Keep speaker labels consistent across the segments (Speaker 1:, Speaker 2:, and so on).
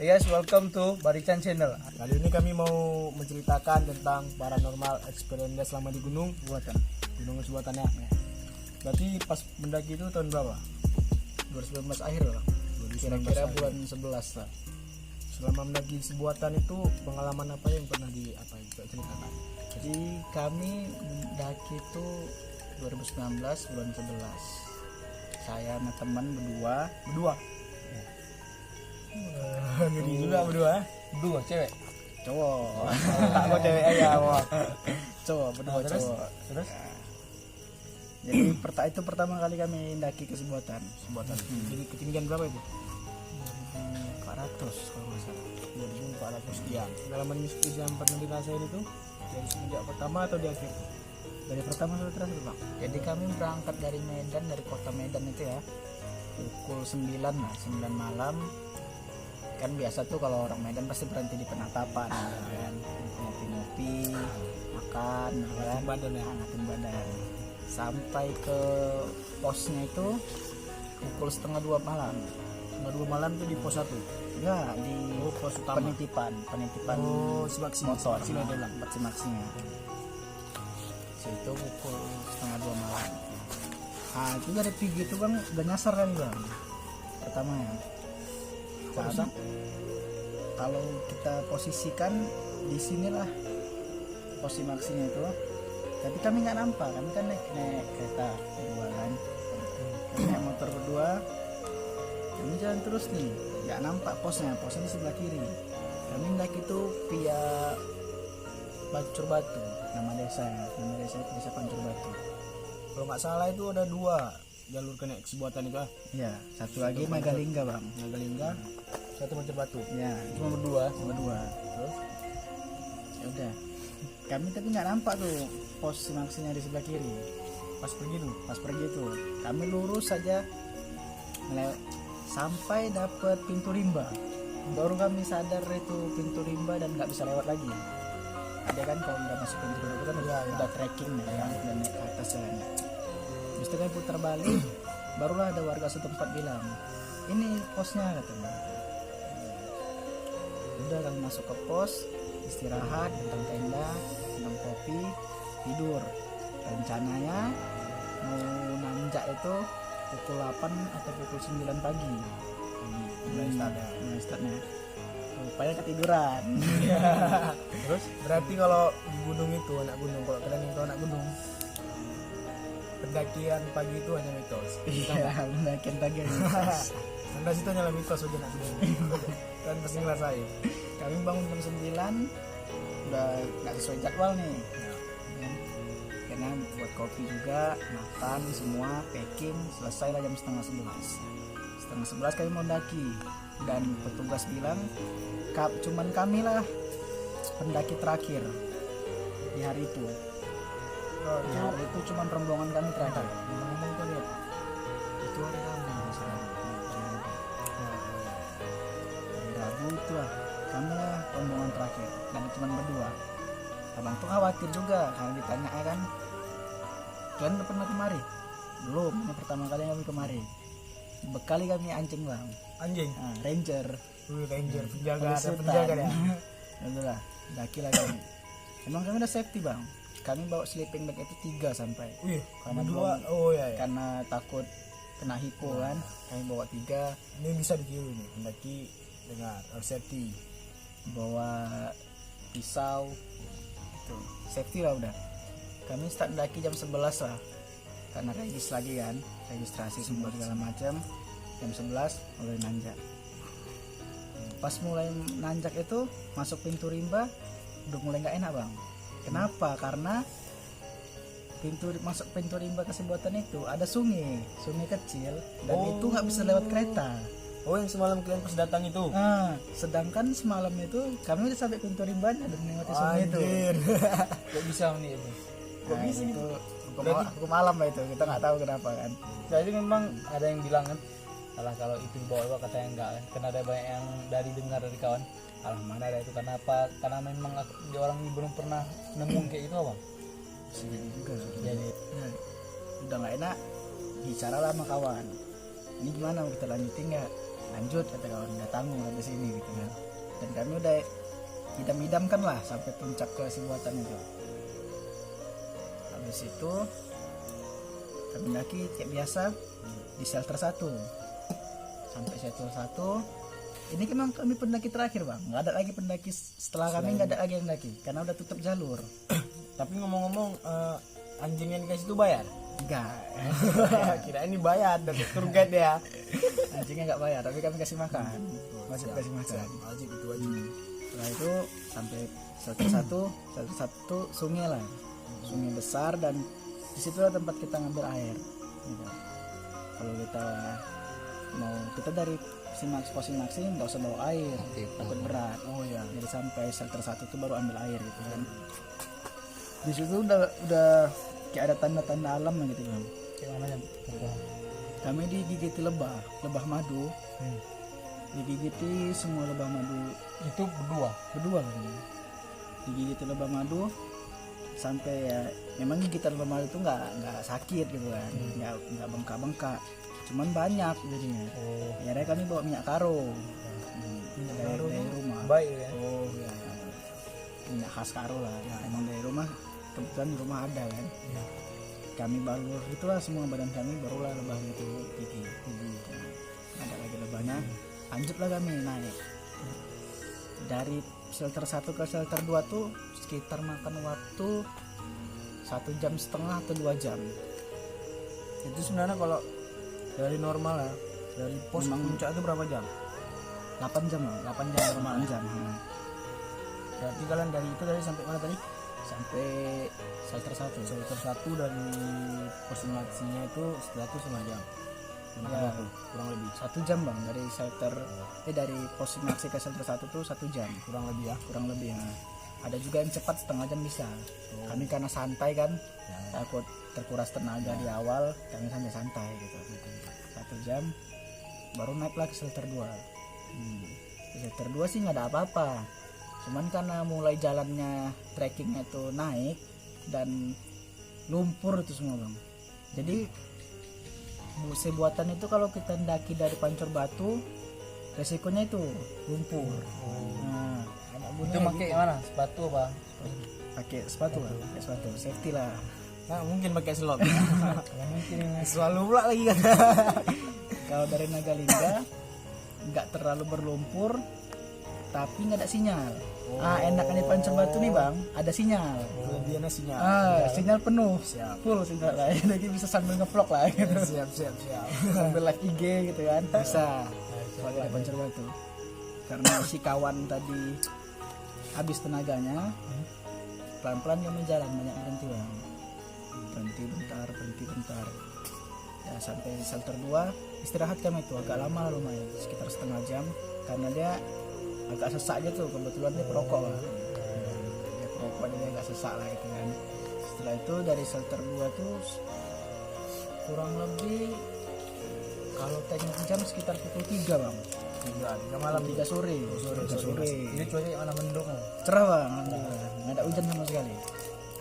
Speaker 1: Hey guys, welcome to Barican Channel.
Speaker 2: Kali ini kami mau menceritakan tentang paranormal experience selama di gunung sebuatannya. Berarti pas mendaki itu tahun berapa?
Speaker 1: 2019 akhir lah.
Speaker 2: Kira-kira bulan 11 lah. Selama mendaki sebuatan itu pengalaman apa yang pernah ceritakan?
Speaker 1: Jadi kami mendaki itu 2019 bulan 11. Saya sama teman berdua.
Speaker 2: Ngeri juga berdua.
Speaker 1: Dua cewek. Cowok.
Speaker 2: Aku cewek aja.
Speaker 1: Cowok, berdua
Speaker 2: terus?
Speaker 1: cowok.
Speaker 2: Terus?
Speaker 1: Jadi itu pertama kali kami mendaki ke sebuatan.
Speaker 2: Jadi ketinggian berapa itu?
Speaker 1: 400 kalau nggak salah.
Speaker 2: 2400 sekian. Pengalaman mistis yang pernah dirasain itu dari semenjak pertama atau di akhir?
Speaker 1: Dari pertama sampai terakhir bang. Jadi kami berangkat dari Medan, dari kota Medan itu ya, pukul 9 lah, 9 malam. Kan biasa tuh kalau orang Medan pasti berhenti di penatapan kan, ngopi-ngopi, makan,
Speaker 2: Ngatin badan ya?
Speaker 1: ngatin badan. Sampai ke posnya itu pukul setengah 2 malam.
Speaker 2: Setengah 2 malam tuh di pos 1.
Speaker 1: Enggak, di
Speaker 2: Pos utama.
Speaker 1: penitipan
Speaker 2: Simaksi
Speaker 1: motor.
Speaker 2: sini ada lang.
Speaker 1: Simaksinya. Situ pukul setengah 2 malam. Nah itu dari tinggi itu bang udah nyasar kan bang. Pertama ya. Karena kalau kita posisikan di sinilah pos simaksinya itu, tapi kami nggak nampak, kami kan naik kereta berdua kan, naik motor berdua, kami jalan terus nih, nggak nampak posnya di sebelah kiri. Kami naik itu via Pancur Batu, nama desa desa Pancur Batu.
Speaker 2: Kalau nggak salah itu ada 2 jalur ke sebuatan itu.
Speaker 1: Ya, satu lagi Magalingga bang.
Speaker 2: Nagalingga, satu Pancur Batu.
Speaker 1: Ya,
Speaker 2: Cuma berdua.
Speaker 1: Terus ya udah, kami tapi nggak nampak tuh pos simaksinya di sebelah kiri. Pas pergi tuh kami lurus saja sampai dapet pintu rimba, baru kami sadar itu pintu rimba dan nggak bisa lewat lagi. Ada kan kalau udah masuk pintu rimba itu kan udah trekking ya kan, udah naik ke atas jalannya. Habis itu kami putar balik, barulah ada warga setempat bilang ini posnya katanya. Udah kami masuk ke pos, istirahat, tentang tenda, tentang kopi, tidur. Rencananya mau nanjak itu pukul 8 atau pukul 9 pagi.
Speaker 2: Mulai
Speaker 1: startnya. Rupanya ketiduran.
Speaker 2: Terus berarti kalau di gunung itu anak gunung, kalau kalian itu anak gunung, pendakian pagi itu hanya mitos.
Speaker 1: Iya, pendakian pagi.
Speaker 2: Anda situ hanya mitos aja anak gunung. Kan pasti ngerasain.
Speaker 1: Kami bangun jam 9, udah nggak sesuai jadwal nih. Karena buat kopi juga, makan semua, packing, selesai lah jam setengah 11 kami mau mendaki, dan petugas bilang cuman kami lah pendaki terakhir di hari itu. Di hari itu cuman rombongan kami terakhir.
Speaker 2: Ngomong itu lihat.
Speaker 1: Itu hari Rabu misalnya. Hari Rabu itu lah kami lah rombongan terakhir dan cuman berdua. Abang tuh khawatir juga karena ditanya kan, kalian udah pernah kemari? Belum, ini pertama kali kami kemari. Bekali kami anjing bang.
Speaker 2: Anjing.
Speaker 1: Nah, ranger.
Speaker 2: Ranger penjaga,
Speaker 1: Polisi
Speaker 2: ada
Speaker 1: hutan.
Speaker 2: penjaga ya.
Speaker 1: Udah lah, daki lah kami. Emang kami udah safety bang. Kami bawa sleeping bag itu 3 sampai.
Speaker 2: Wih,
Speaker 1: Karena
Speaker 2: berdua.
Speaker 1: belum-
Speaker 2: Oh ya.
Speaker 1: Karena takut kena hipo kan, kami bawa 3.
Speaker 2: Ini bisa ditiru nih, pendaki dengan safety.
Speaker 1: Bawa pisau itu safety lah udah. Kami start mendaki jam 11 lah karena lagi kan, registrasi semua segala macam. Jam 11 mulai nanjak. Pas mulai nanjak itu masuk pintu rimba udah mulai nggak enak bang. Kenapa? Karena masuk pintu rimba ke sebuatan itu ada sungai kecil, dan itu nggak bisa lewat kereta.
Speaker 2: Oh, yang semalam kalian pas datang itu.
Speaker 1: Nah, sedangkan semalam itu kami udah sampai pintu rimbanya dan melewati sungai itu.
Speaker 2: Anjir.
Speaker 3: Kok bisa nih itu?
Speaker 2: Kok
Speaker 1: Nah,
Speaker 2: bisa
Speaker 1: itu
Speaker 2: gitu?
Speaker 1: hukum alam lah itu, kita nggak tahu kenapa kan.
Speaker 3: Jadi memang ada yang bilang kan, alah kalau itu bawa katanya enggak kan, karena ada banyak yang dari dengar dari kawan, alah mana ada itu, karena apa? Karena memang di orang ini belum pernah nemu kayak itu apa?
Speaker 1: Bisa jadi juga.
Speaker 3: Jadi
Speaker 1: Nah, udah nggak enak, bicara lah sama kawan. Ini gimana, mau kita lanjutin nggak? lanjut kata kawan, udah tanggung sampai sini gitu kan. Dan kami udah idam-idamkan lah sampai puncak ke si buatan itu. Habis itu kami mendaki kayak biasa di shelter 1 sampai shelter 1. Ini memang kami pendaki terakhir bang, nggak ada lagi pendaki setelah kami, nggak ada lagi yang mendaki karena udah tutup jalur.
Speaker 2: Tapi ngomong-ngomong, anjing yang dikasih itu bayar?
Speaker 1: Enggak,
Speaker 2: Kira ini bayar dari tour guide ya.
Speaker 1: anjingnya nggak bayar tapi kami kasih makan, masih
Speaker 2: Siap,
Speaker 1: kasih makan.
Speaker 2: siap. Wajib itu wajib.
Speaker 1: Setelah itu sampai shelter 1 sungai lah, sungai besar, dan disitulah tempat kita ngambil air gitu. Kalau kita mau, kita dari pos Simaksi nggak usah bawa air, takut berat.
Speaker 2: Oh ya.
Speaker 1: Jadi sampai shelter 1 itu baru ambil air gitu kan. Di situ udah kayak ada tanda-tanda alam lah gitu kan.
Speaker 3: Kayak mana ya?
Speaker 1: Kami digigiti lebah madu, digigiti semua lebah madu
Speaker 3: Itu
Speaker 1: berdua kan. Digigiti lebah madu sampai ya memang gigitan lebah madu itu nggak sakit gitu kan, nggak bengkak-bengkak, cuman banyak jadinya.
Speaker 3: Oh,
Speaker 1: Ya akhirnya kami bawa minyak karo,
Speaker 2: Minyak
Speaker 1: dari
Speaker 2: karo tuh
Speaker 1: rumah.
Speaker 3: baik ya.
Speaker 2: Oh ya.
Speaker 1: Minyak khas karo lah, emang dari rumah, kebetulan di rumah ada kan.
Speaker 2: Ya.
Speaker 1: Kami balur itulah semua badan kami, barulah lebah itu gigi. Ada lagi lebahnya, lanjutlah kami naik dari shelter 1 ke shelter 2 tuh sekitar makan waktu 1,5 jam atau 2 jam.
Speaker 2: Itu sebenarnya kalau dari normal ya, dari pos
Speaker 1: Memang-
Speaker 2: puncak itu berapa jam?
Speaker 1: 8 jam lah,
Speaker 2: 8 jam normal.
Speaker 1: 8 jam.
Speaker 2: Berarti kalian dari itu dari sampai mana tadi?
Speaker 1: Sampai shelter 1.
Speaker 2: Shelter 1 dari pos Simaksinya itu setelah itu setengah jam.
Speaker 1: Ya.
Speaker 2: Waktu, kurang lebih.
Speaker 1: 1 jam bang, dari shelter dari pos Simaksi ke shelter 1 tuh 1 jam
Speaker 2: Kurang lebih ya.
Speaker 1: kurang lebih ya. Ada juga yang cepat setengah jam bisa. Kami karena santai kan, takut terkuras tenaga di awal, kami santai gitu. 1 jam baru naik lagi shelter 2. Shelter 2 sih nggak ada apa-apa, cuman karena mulai jalannya trekkingnya tuh naik dan lumpur itu semua bang. Jadi buatan itu kalau kita mendaki dari Pancur Batu resikonya itu lumpur. Nah, anak
Speaker 3: Itu
Speaker 1: gunung
Speaker 3: pakai mana? Sepatu apa?
Speaker 1: pakai sepatu lah, pakai sepatu safety lah.
Speaker 2: Nah, mungkin pakai slot.
Speaker 3: Ya mungkin ini.
Speaker 2: Selalu pula lagi kan.
Speaker 1: Kalau dari Nagalingga nggak terlalu berlumpur tapi nggak ada sinyal. Enakan di Pancur Batu nih bang, ada sinyal.
Speaker 2: Kelebihannya sinyal.
Speaker 1: Sinyal penuh,
Speaker 2: Siap.
Speaker 1: full sinyal lah. Jadi bisa sambil ngevlog lah gitu.
Speaker 2: Siap, siap, siap.
Speaker 1: Sambil live IG gitu kan, bisa. Kalau di Pancur Batu, karena si kawan tadi habis tenaganya, pelan-pelan kami jalan, banyak berhenti bang. Berhenti bentar. Ya sampai shelter 2 istirahat kami itu agak lama lumayan, sekitar setengah jam, karena dia agak sesak aja tuh, kebetulan dia perokok lah. Dia perokok jadi agak sesak lah gitu kan. Setelah itu dari shelter 2 tuh kurang lebih kalau tengok jam sekitar pukul 3 bang.
Speaker 2: 3 malam
Speaker 1: 3 sore. Sore.
Speaker 3: Ini cuaca yang mana mendung?
Speaker 1: Cerah bang, alhamdulillah. Nggak ada hujan sama sekali.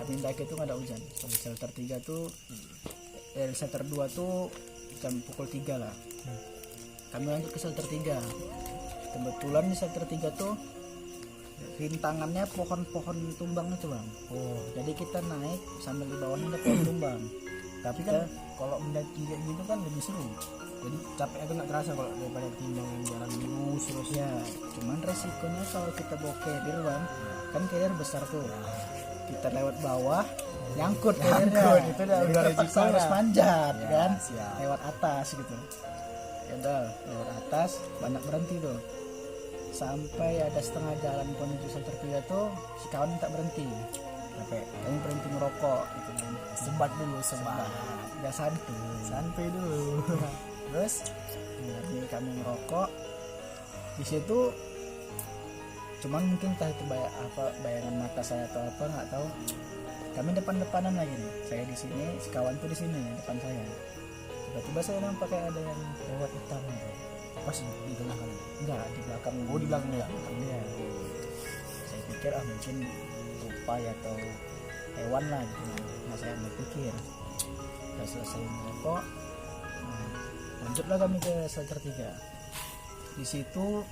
Speaker 1: Kami mendaki itu nggak ada hujan. Dari shelter 3 tuh, dari shelter 2 tuh jam pukul 3 lah. Kami lanjut ke shelter 3. Kebetulan di shelter 3 tuh rintangannya pohon-pohon tumbang itu bang. Jadi kita naik sambil di bawahnya ada pohon tumbang.
Speaker 2: Tapi kan kalau mendaki kayak gitu kan lebih seru. Jadi capeknya tuh nggak terasa kalau daripada timbang yang jalan lurus terus.
Speaker 1: Ya, cuman resikonya kalau kita bawa carrier bang, kan carrier besar tuh. Kita lewat bawah, nyangkut carriernya.
Speaker 2: Itu udah
Speaker 1: Jadi terpaksa
Speaker 2: resikonya.
Speaker 1: harus manjat
Speaker 2: Ya,
Speaker 1: kan,
Speaker 2: siap.
Speaker 1: lewat atas gitu. Ya udah, lewat atas banyak berhenti tuh. Sampai ada setengah jalan menuju shelter 3 tuh, si kawan minta berhenti. Sampai kami berhenti merokok gitu kan.
Speaker 2: Sebat dulu, sebat.
Speaker 1: Udah santuy.
Speaker 2: Santai dulu.
Speaker 1: Terus kami merokok di situ, cuman mungkin entah itu bayangan mata saya atau apa nggak tahu, kami depan-depanan lagi nih, saya di sini, si kawan tuh di sini depan saya. Tiba-tiba saya nampak kayak ada yang lewat hitam gitu.
Speaker 2: Pas di tengah kan.
Speaker 1: Enggak, di belakang.
Speaker 2: Oh, di belakang ya.
Speaker 1: Iya. Saya pikir mungkin tupai atau hewan lah gitu. Nah, saya nggak pikir. Udah selesai merokok, lanjutlah kami ke shelter 3. di situ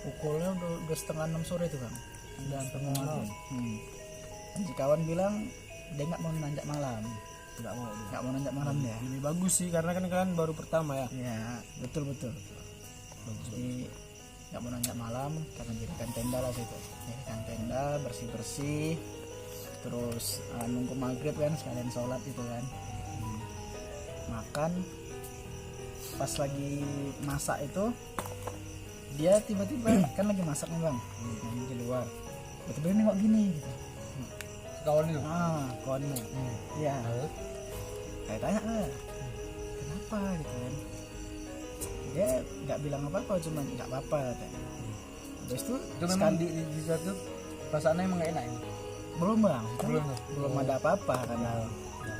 Speaker 1: pukulnya udah setengah 6 sore tuh bang, udah hampir mau maghrib. Dan si kawan bilang dia nggak mau nanjak malam, nggak mau nanjak malam dia.
Speaker 2: Lebih bagus sih karena kan kalian baru pertama ya.
Speaker 1: Ya betul. Jadi nggak mau nanjak malam karena dirikan tenda lah situ, dirikan tenda bersih, terus nunggu maghrib kan sekalian sholat gitu kan. Makan pas lagi masak itu dia tiba-tiba kan lagi masak nih bang, di luar tiba-tiba nengok gini gitu.
Speaker 3: Kawan itu.
Speaker 1: Kawannya iya. Saya tanya lah kenapa gitu kan, dia nggak bilang apa-apa, cuma nggak apa-apa katanya. Habis itu
Speaker 3: memang di satu perasaannya emang gak enak ya?
Speaker 1: belum bang, belum ada apa-apa karena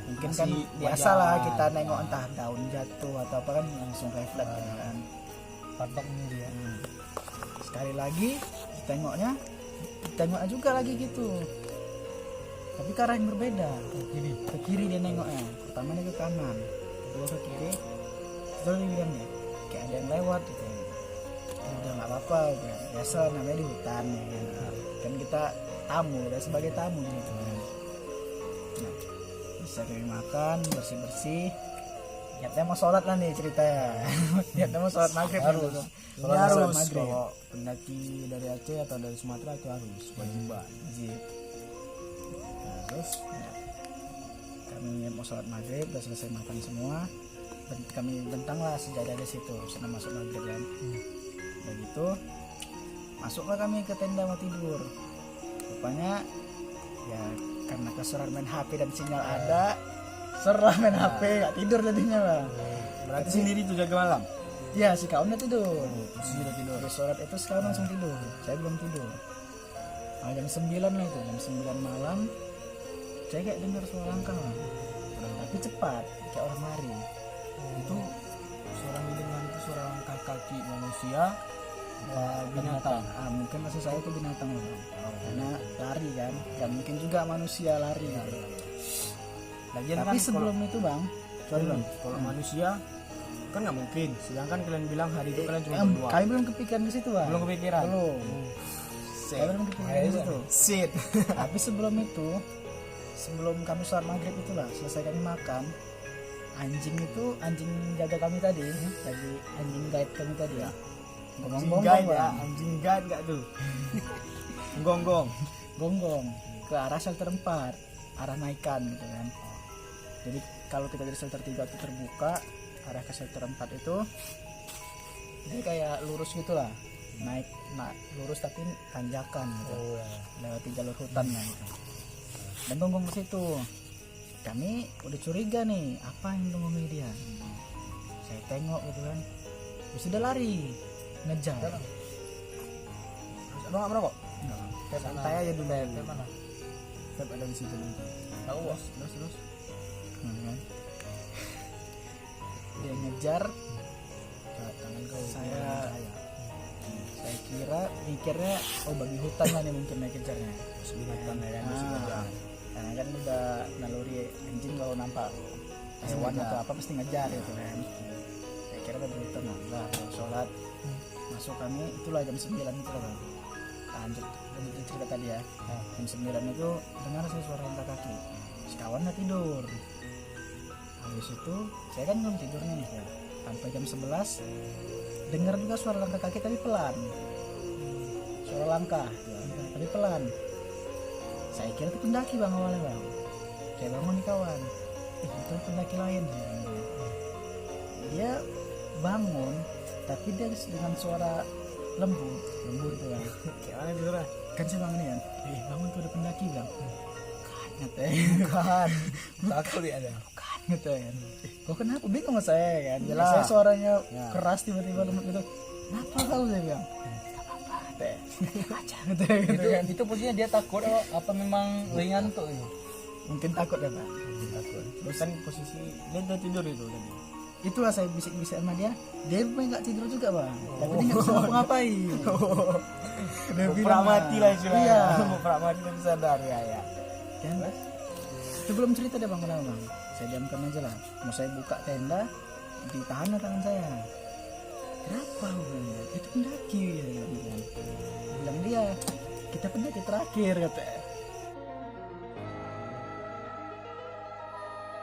Speaker 1: mungkin kan biasa lah kita nengok entah daun jatuh atau apa kan langsung refleks gitu kan.
Speaker 3: Patok dia.
Speaker 1: Sekali lagi ditengoknya juga lagi gitu, tapi ke arah yang berbeda. Ke kiri dia nengoknya, pertama dia ke kanan, kedua ke kiri. Terus dia bilang deh kayak ada yang lewat gitu. Udah nggak apa-apa gitu. Biasa namanya di hutan ya kan kita tamu, udah sebagai tamu gitu kan. Nah, bisa kami makan bersih-bersih. Niatnya mau sholat lah nih ceritanya. Niatnya mau sholat maghrib
Speaker 3: harus.
Speaker 2: Harus kalau pendaki dari Aceh atau dari Sumatera itu harus wajiban.
Speaker 1: Nah, terus ya, kami mau sholat maghrib, udah selesai makan semua. Dan kami bentanglah sejadah di situ, sana masuk maghrib kan. Udah gitu, masuklah kami ke tenda mau tidur. Rupanya ya karena keseruan main HP dan sinyal ada, serah main HP, gak tidur jadinya bang.
Speaker 2: Berarti sendiri tuh jaga malam.
Speaker 1: Ya si kawannya tidur.
Speaker 2: Sudah tidur.
Speaker 1: Habis sholat itu sekarang langsung tidur. Saya belum tidur. Jam 9 lah itu, jam 9 malam. Saya kayak dengar suara langkah lah. Tapi cepat, kayak orang lari.
Speaker 2: Itu suara dengar itu suara langkah kaki manusia binatang.
Speaker 1: Mungkin maksud saya itu binatang lah. Karena lari kan. Ya mungkin juga manusia lari. Gitu.
Speaker 2: Lagian
Speaker 1: Tapi
Speaker 2: kan
Speaker 1: sebelum itu bang,
Speaker 2: kalau manusia kan nggak mungkin. Sedangkan kalian bilang hari itu kalian cuma berdua.
Speaker 1: kami belum kepikiran di situ bang.
Speaker 2: Belum kepikiran.
Speaker 1: Saya belum kepikiran di situ. Tapi sebelum itu, sebelum kami sholat maghrib itulah selesai kami makan, anjing jaga kami tadi, lagi anjing guide kami tadi ya.
Speaker 2: Anjing guide nggak tuh? Gonggong
Speaker 1: ke arah shelter 4, arah naikan gitu kan. Jadi kalau kita dari shelter 3 itu terbuka, arah ke shelter 4 itu dia kayak lurus gitulah, naik lurus tapi tanjakan gitu. Lewati jalur hutan lah gitu. Dan gonggong ke situ. Kami udah curiga nih, apa yang gonggong dia. Saya tengok gitu kan. Ya sudah lari, ngejar.
Speaker 2: Terus abang nggak merokok?
Speaker 1: Enggak. Santai aja dulu.
Speaker 3: Mana?
Speaker 2: Tetap ada di situ nanti.
Speaker 3: Tahu bos.
Speaker 2: Terus.
Speaker 1: Kan? Dia ngejar.
Speaker 2: Tangan kau.
Speaker 1: Saya kira mikirnya babi hutan lah nih mungkin naik kejarnya.
Speaker 2: Binatang ya kan.
Speaker 1: Karena kan udah naluri anjing kalau nampak hewan atau apa pasti ngejar gitu kan. Saya kira babi hutan lah. Sholat masuk kami itulah jam 9 itu lah. Lanjut cerita tadi ya. Jam 9 itu dengar saya suara langkah kaki. Sekawannya tidur. Habis itu saya kan belum tidur nih ya. Sampai jam 11 dengar juga suara langkah kaki tapi pelan. Suara langkah tapi pelan. Saya kira itu pendaki bang awalnya bang. Saya bangun nih kawan. Itu pendaki lain. Dia bangun tapi dia dengan suara lembut tuh ya.
Speaker 2: Kayak mana itu lah?
Speaker 1: Kan saya bangun ya. Bangun tuh ada pendaki bang. Bukan.
Speaker 3: Takut ya ada.
Speaker 1: Bukan gitu kan. Kok kenapa? Bingung saya kan. Jelas saya suaranya keras tiba-tiba lembut gitu. Kenapa kau saya bilang? Teh. Aja gitu kan.
Speaker 3: Itu posisinya dia takut apa memang ringan tuh itu?
Speaker 1: Mungkin takut ya Pak.
Speaker 2: Takut. Terus kan posisi dia udah tidur itu tadi.
Speaker 1: Itulah saya bisik-bisik sama dia. Dia nggak tidur juga bang. Tapi dia nggak bisa ngapa-ngapain. Dia bilang
Speaker 2: mati lah istilahnya.
Speaker 1: Iya.
Speaker 2: Mau mati tapi sadar ya.
Speaker 1: Kan? Itu belum cerita deh bang kenapa bang. Saya diamkan aja lah. Mau saya buka tenda, ditahan tangan saya. kenapa itu pendaki ya, bilang dia kita pendaki terakhir kata